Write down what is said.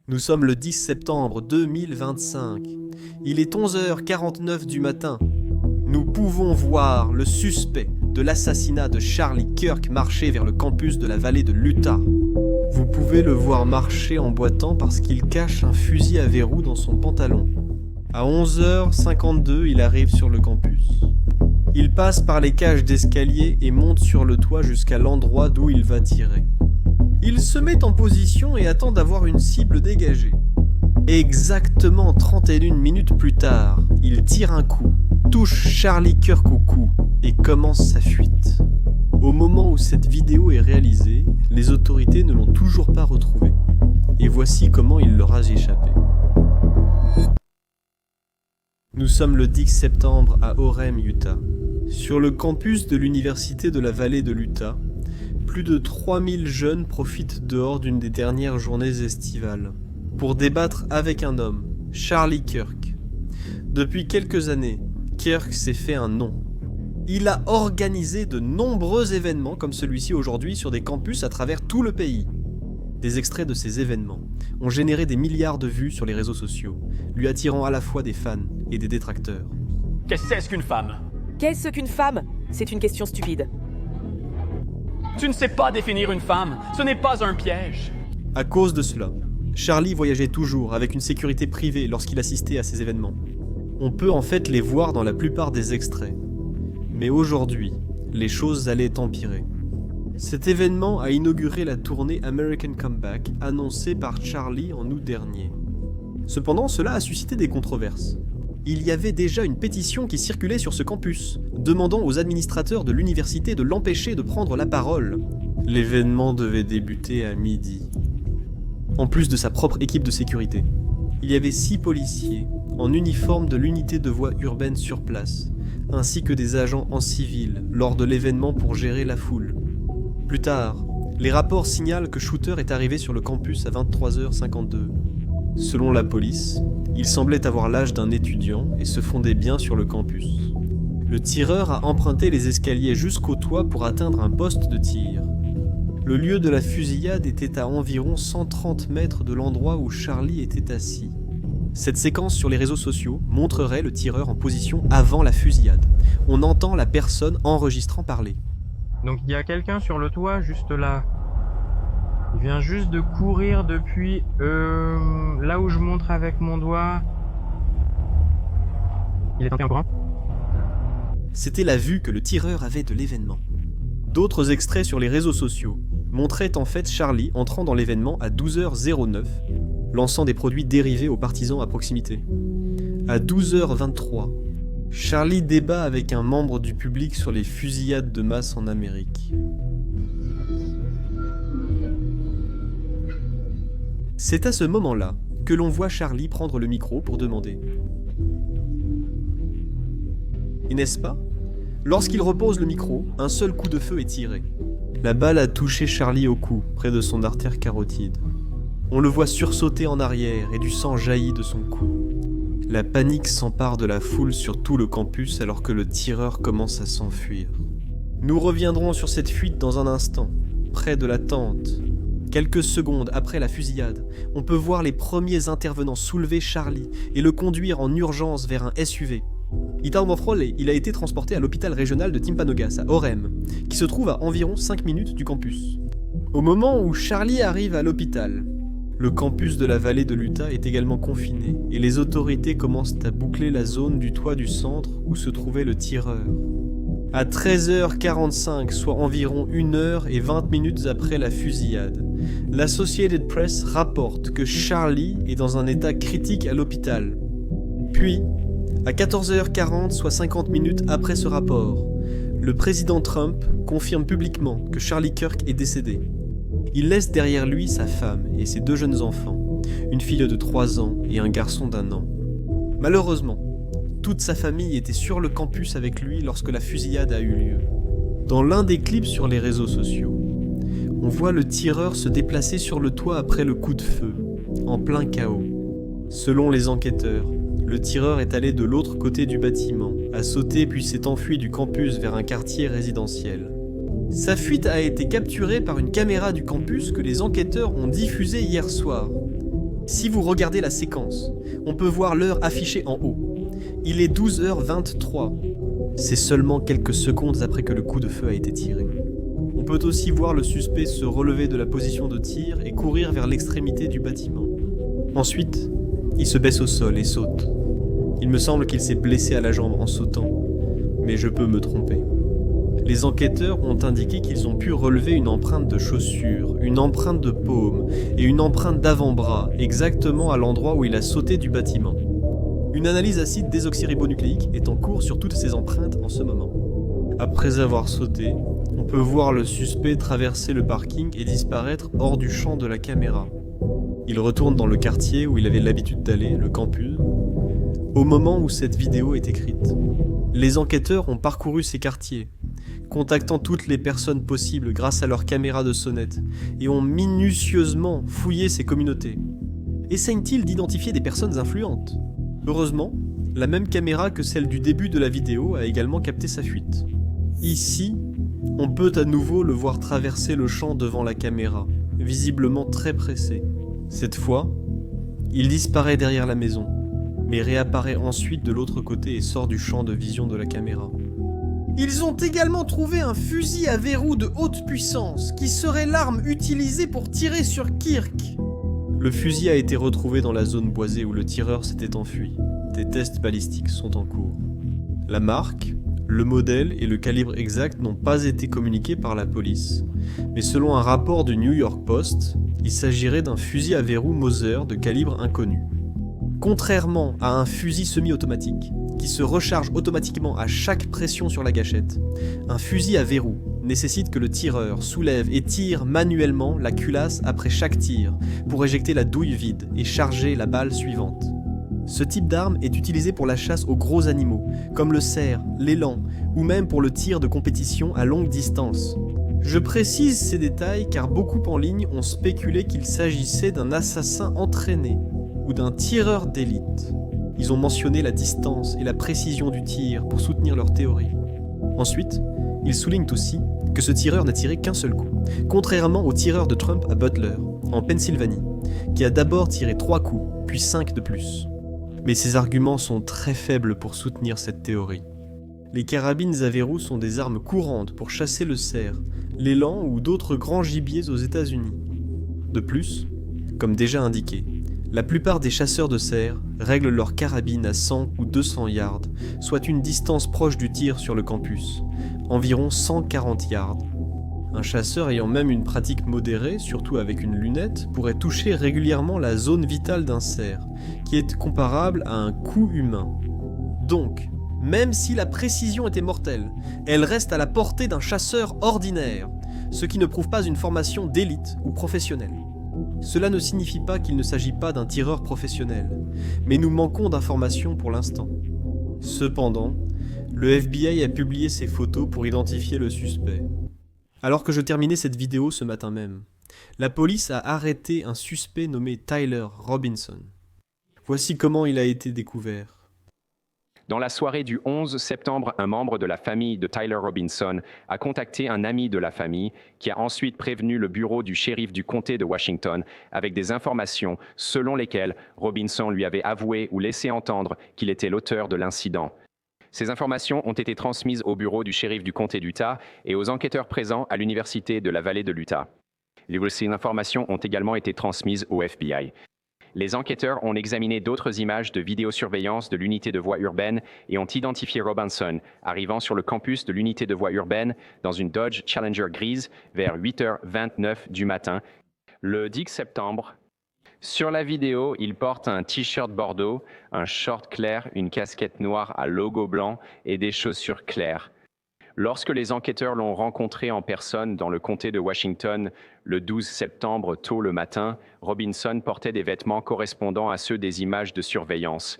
Nous sommes le 10 septembre 2025. Il est 11h49 du matin. Nous pouvons voir le suspect de l'assassinat de Charlie Kirk marcher vers le campus de la vallée de l'Utah. Vous pouvez le voir marcher en boitant parce qu'il cache un fusil à verrou dans son pantalon. À 11h52, il arrive sur le campus. Il passe par les cages d'escalier et monte sur le toit jusqu'à l'endroit d'où il va tirer. Il se met en position et attend d'avoir une cible dégagée. Exactement 31 minutes plus tard, il tire un coup, touche Charlie Kirk au cou et commence sa fuite. Au moment où cette vidéo est réalisée, les autorités ne l'ont toujours pas retrouvé. Et voici comment il leur a échappé. Nous sommes le 10 septembre à Orem, Utah. Sur le campus de l'université de la vallée de l'Utah, plus de 3000 jeunes profitent dehors d'une des dernières journées estivales pour débattre avec un homme, Charlie Kirk. Depuis quelques années, Kirk s'est fait un nom. Il a organisé de nombreux événements comme celui-ci aujourd'hui sur des campus à travers tout le pays. Des extraits de ces événements ont généré des milliards de vues sur les réseaux sociaux, lui attirant à la fois des fans et des détracteurs. Qu'est-ce qu'une femme? Qu'est-ce qu'une femme? C'est une question stupide. Tu ne sais pas définir une femme, ce n'est pas un piège. À cause de cela, Charlie voyageait toujours avec une sécurité privée lorsqu'il assistait à ces événements. On peut en fait les voir dans la plupart des extraits. Mais aujourd'hui, les choses allaient empirer. Cet événement a inauguré la tournée American Comeback annoncée par Charlie en août dernier. Cependant, cela a suscité des controverses. Il y avait déjà une pétition qui circulait sur ce campus, demandant aux administrateurs de l'université de l'empêcher de prendre la parole. L'événement devait débuter à midi. En plus de sa propre équipe de sécurité, il y avait 6 policiers en uniforme de l'unité de voie urbaine sur place, ainsi que des agents en civil lors de l'événement pour gérer la foule. Plus tard, les rapports signalent que Shooter est arrivé sur le campus à 23h52. Selon la police, il semblait avoir l'âge d'un étudiant et se fondait bien sur le campus. Le tireur a emprunté les escaliers jusqu'au toit pour atteindre un poste de tir. Le lieu de la fusillade était à environ 130 mètres de l'endroit où Charlie était assis. Cette séquence sur les réseaux sociaux montrerait le tireur en position avant la fusillade. On entend la personne enregistrant parler. Donc il y a quelqu'un sur le toit juste là. Il vient juste de courir depuis là où je montre avec mon doigt. Il est encore un. C'était la vue que le tireur avait de l'événement. D'autres extraits sur les réseaux sociaux montraient en fait Charlie entrant dans l'événement à 12h09, lançant des produits dérivés aux partisans à proximité. À 12h23, Charlie débat avec un membre du public sur les fusillades de masse en Amérique. C'est à ce moment-là que l'on voit Charlie prendre le micro pour demander. Et n'est-ce pas? Lorsqu'il repose le micro, un seul coup de feu est tiré. La balle a touché Charlie au cou, près de son artère carotide. On le voit sursauter en arrière et du sang jaillit de son cou. La panique s'empare de la foule sur tout le campus alors que le tireur commence à s'enfuir. Nous reviendrons sur cette fuite dans un instant, près de la tente. Quelques secondes après la fusillade, on peut voir les premiers intervenants soulever Charlie et le conduire en urgence vers un SUV. Il a été transporté à l'hôpital régional de Timpanogos à Orem, qui se trouve à environ 5 minutes du campus. Au moment où Charlie arrive à l'hôpital, le campus de la vallée de l'Utah est également confiné et les autorités commencent à boucler la zone du toit du centre où se trouvait le tireur. À 13h45, soit environ 1h20 après la fusillade, l'Associated Press rapporte que Charlie est dans un état critique à l'hôpital. Puis, à 14h40, soit 50 minutes après ce rapport, le président Trump confirme publiquement que Charlie Kirk est décédé. Il laisse derrière lui sa femme et ses 2 jeunes enfants, une fille de 3 ans et un garçon d'1 an. Malheureusement, toute sa famille était sur le campus avec lui lorsque la fusillade a eu lieu. Dans l'un des clips sur les réseaux sociaux, on voit le tireur se déplacer sur le toit après le coup de feu, en plein chaos. Selon les enquêteurs, le tireur est allé de l'autre côté du bâtiment, a sauté puis s'est enfui du campus vers un quartier résidentiel. Sa fuite a été capturée par une caméra du campus que les enquêteurs ont diffusée hier soir. Si vous regardez la séquence, on peut voir l'heure affichée en haut. Il est 12h23. C'est seulement quelques secondes après que le coup de feu a été tiré. On peut aussi voir le suspect se relever de la position de tir et courir vers l'extrémité du bâtiment. Ensuite, il se baisse au sol et saute. Il me semble qu'il s'est blessé à la jambe en sautant, mais je peux me tromper. Les enquêteurs ont indiqué qu'ils ont pu relever une empreinte de chaussure, une empreinte de paume et une empreinte d'avant-bras exactement à l'endroit où il a sauté du bâtiment. Une analyse acide désoxyribonucléique est en cours sur toutes ces empreintes en ce moment. Après avoir sauté, on peut voir le suspect traverser le parking et disparaître hors du champ de la caméra. Il retourne dans le quartier où il avait l'habitude d'aller, le campus, au moment où cette vidéo est écrite. Les enquêteurs ont parcouru ces quartiers, contactant toutes les personnes possibles grâce à leurs caméras de sonnette, et ont minutieusement fouillé ces communautés. Essayent-ils d'identifier des personnes influentes ? Heureusement, la même caméra que celle du début de la vidéo a également capté sa fuite. Ici, on peut à nouveau le voir traverser le champ devant la caméra, visiblement très pressé. Cette fois, il disparaît derrière la maison, mais réapparaît ensuite de l'autre côté et sort du champ de vision de la caméra. Ils ont également trouvé un fusil à verrou de haute puissance, qui serait l'arme utilisée pour tirer sur Kirk. Le fusil a été retrouvé dans la zone boisée où le tireur s'était enfui. Des tests balistiques sont en cours. La marque, le modèle et le calibre exact n'ont pas été communiqués par la police, mais selon un rapport du New York Post, il s'agirait d'un fusil à verrou Mauser de calibre inconnu. Contrairement à un fusil semi-automatique, qui se recharge automatiquement à chaque pression sur la gâchette, un fusil à verrou nécessite que le tireur soulève et tire manuellement la culasse après chaque tir pour éjecter la douille vide et charger la balle suivante. Ce type d'arme est utilisé pour la chasse aux gros animaux, comme le cerf, l'élan, ou même pour le tir de compétition à longue distance. Je précise ces détails car beaucoup en ligne ont spéculé qu'il s'agissait d'un assassin entraîné ou d'un tireur d'élite. Ils ont mentionné la distance et la précision du tir pour soutenir leur théorie. Ensuite, ils soulignent aussi que ce tireur n'a tiré qu'un seul coup, contrairement au tireur de Trump à Butler, en Pennsylvanie, qui a d'abord tiré 3 coups, puis 5 de plus. Mais ces arguments sont très faibles pour soutenir cette théorie. Les carabines à verrou sont des armes courantes pour chasser le cerf, l'élan ou d'autres grands gibiers aux États-Unis. De plus, comme déjà indiqué, la plupart des chasseurs de cerfs règlent leur carabine à 100 ou 200 yards, soit une distance proche du tir sur le campus, environ 140 yards. Un chasseur ayant même une pratique modérée, surtout avec une lunette, pourrait toucher régulièrement la zone vitale d'un cerf, qui est comparable à un coup humain. Donc, même si la précision était mortelle, elle reste à la portée d'un chasseur ordinaire, ce qui ne prouve pas une formation d'élite ou professionnelle. Cela ne signifie pas qu'il ne s'agit pas d'un tireur professionnel, mais nous manquons d'informations pour l'instant. Cependant, le FBI a publié ces photos pour identifier le suspect. Alors que je terminais cette vidéo ce matin même, la police a arrêté un suspect nommé Tyler Robinson. Voici comment il a été découvert. Dans la soirée du 11 septembre, un membre de la famille de Tyler Robinson a contacté un ami de la famille qui a ensuite prévenu le bureau du shérif du comté de Washington avec des informations selon lesquelles Robinson lui avait avoué ou laissé entendre qu'il était l'auteur de l'incident. Ces informations ont été transmises au bureau du shérif du comté d'Utah et aux enquêteurs présents à l'université de la vallée de l'Utah. Ces informations ont également été transmises au FBI. Les enquêteurs ont examiné d'autres images de vidéosurveillance de l'unité de voie urbaine et ont identifié Robinson arrivant sur le campus de l'unité de voie urbaine dans une Dodge Challenger grise vers 8h29 du matin, le 10 septembre. Sur la vidéo, il porte un t-shirt bordeaux, un short clair, une casquette noire à logo blanc et des chaussures claires. Lorsque les enquêteurs l'ont rencontré en personne dans le comté de Washington le 12 septembre tôt le matin, Robinson portait des vêtements correspondant à ceux des images de surveillance.